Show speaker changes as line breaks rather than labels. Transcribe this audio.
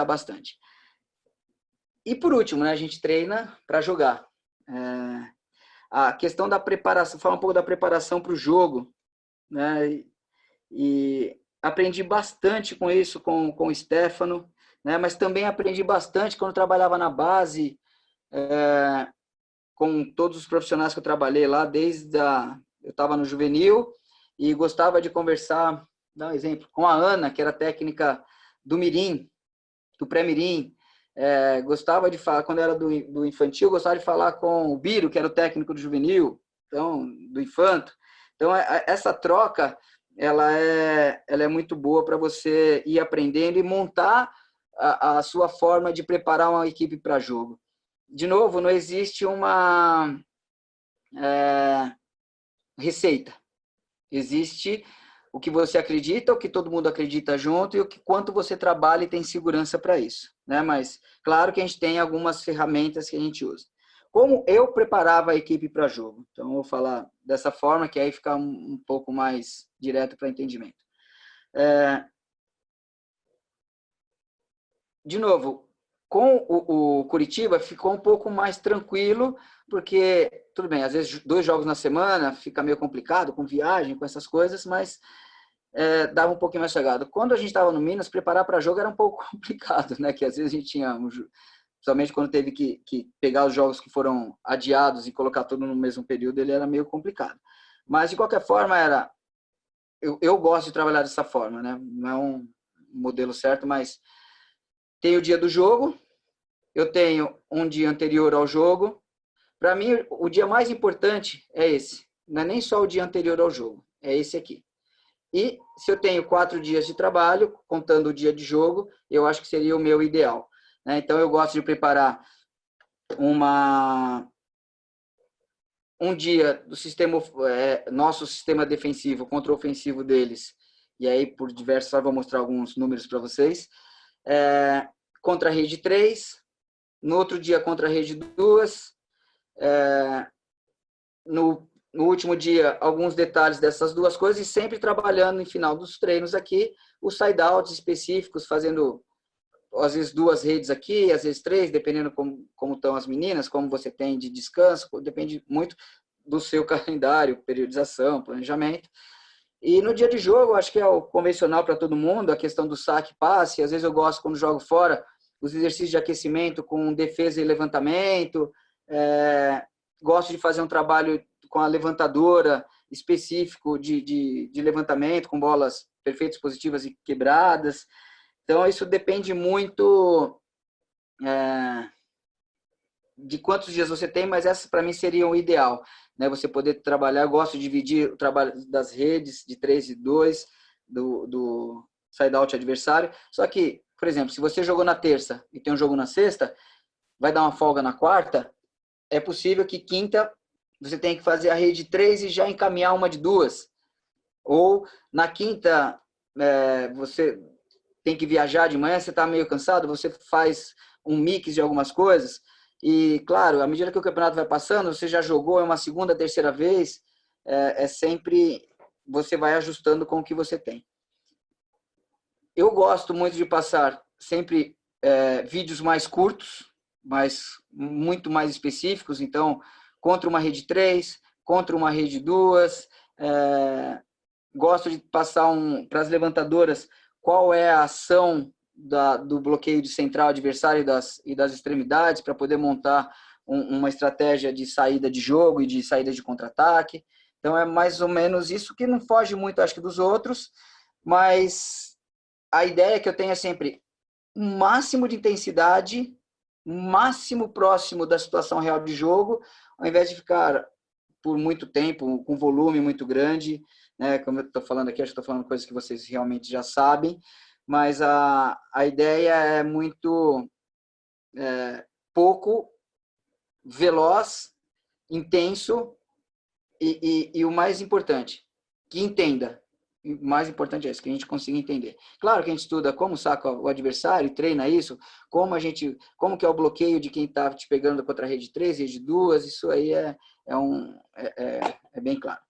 bastante. E por último, né, a gente treina para jogar. A questão da preparação, falar um pouco da preparação para o jogo, né, e aprendi bastante com isso com o Stefano, né, mas também aprendi bastante quando trabalhava na base, com todos os profissionais que eu trabalhei lá, eu estava no juvenil e gostava de conversar, dar um exemplo, com a Ana, que era técnica do Mirim, do pré-Mirim. Gostava de falar, quando era do infantil, gostava de falar com o Biro, que era o técnico do juvenil, então, do infanto. Então, essa troca, ela é muito boa para você ir aprendendo e montar a sua forma de preparar uma equipe para jogo. De novo, não existe uma receita. Existe o que você acredita, o que todo mundo acredita junto e o que quanto você trabalha e tem segurança para isso, né? Mas claro que a gente tem algumas ferramentas que a gente usa. Como eu preparava a equipe para jogo? Então eu vou falar dessa forma que aí fica um pouco mais direto para entendimento. De novo, com o Curitiba ficou um pouco mais tranquilo, porque, tudo bem, às vezes 2 jogos na semana fica meio complicado, com viagem, com essas coisas, mas dava um pouquinho mais chegado. Quando a gente estava no Minas, preparar para jogo era um pouco complicado, né? Que às vezes a gente tinha, principalmente quando teve que pegar os jogos que foram adiados e colocar tudo no mesmo período, ele era meio complicado. Mas, de qualquer forma, eu gosto de trabalhar dessa forma, né? Não é um modelo certo, mas tem o dia do jogo, eu tenho um dia anterior ao jogo. Para mim, o dia mais importante é esse. Não é nem só o dia anterior ao jogo, é esse aqui. E se eu tenho 4 dias de trabalho, contando o dia de jogo, eu acho que seria o meu ideal. Então, eu gosto de preparar um dia do sistema, nosso sistema defensivo contra o ofensivo deles. E aí, por diversos, só vou mostrar alguns números para vocês. Contra a rede 3, no outro dia contra a rede 2, no último dia, alguns detalhes dessas duas coisas e sempre trabalhando em final dos treinos aqui, os side-outs específicos, fazendo às vezes 2 redes aqui, às vezes 3, dependendo como estão as meninas, como você tem de descanso, depende muito do seu calendário, periodização, planejamento. E no dia de jogo, acho que é o convencional para todo mundo, a questão do saque, passe, às vezes eu gosto, quando jogo fora, os exercícios de aquecimento com defesa e levantamento, gosto de fazer um trabalho com a levantadora específico de levantamento, com bolas perfeitas, positivas e quebradas. Então, isso depende muito de quantos dias você tem, mas essa para mim seria o ideal, né? Você poder trabalhar, eu gosto de dividir o trabalho das redes de 3 e 2, do side-out adversário. Só que, por exemplo, se você jogou na terça e tem um jogo na sexta, vai dar uma folga na quarta, é possível que quinta você tenha que fazer a rede 3 e já encaminhar uma de 2. Ou na quinta, você tem que viajar de manhã, você está meio cansado, você faz um mix de algumas coisas. E, claro, à medida que o campeonato vai passando, você já jogou uma segunda, terceira vez, sempre você vai ajustando com o que você tem. Eu gosto muito de passar sempre vídeos mais curtos, mas muito mais específicos. Então, contra uma rede 3, contra uma rede 2. Gosto de passar para as levantadoras qual é a ação do bloqueio de central adversário e das extremidades, para poder montar uma estratégia de saída de jogo e de saída de contra-ataque. Então, é mais ou menos isso, que não foge muito, acho que, dos outros, mas a ideia que eu tenho é sempre um máximo de intensidade, máximo próximo da situação real de jogo, ao invés de ficar por muito tempo, com volume muito grande, né? Como eu estou falando aqui, acho que estou falando coisas que vocês realmente já sabem, mas a ideia é muito pouco, veloz, intenso e o mais importante, que entenda. O mais importante é isso, que a gente consiga entender. Claro que a gente estuda como saca o adversário, treina isso, como que é o bloqueio de quem está te pegando contra a rede 3, rede 2, isso aí é bem claro.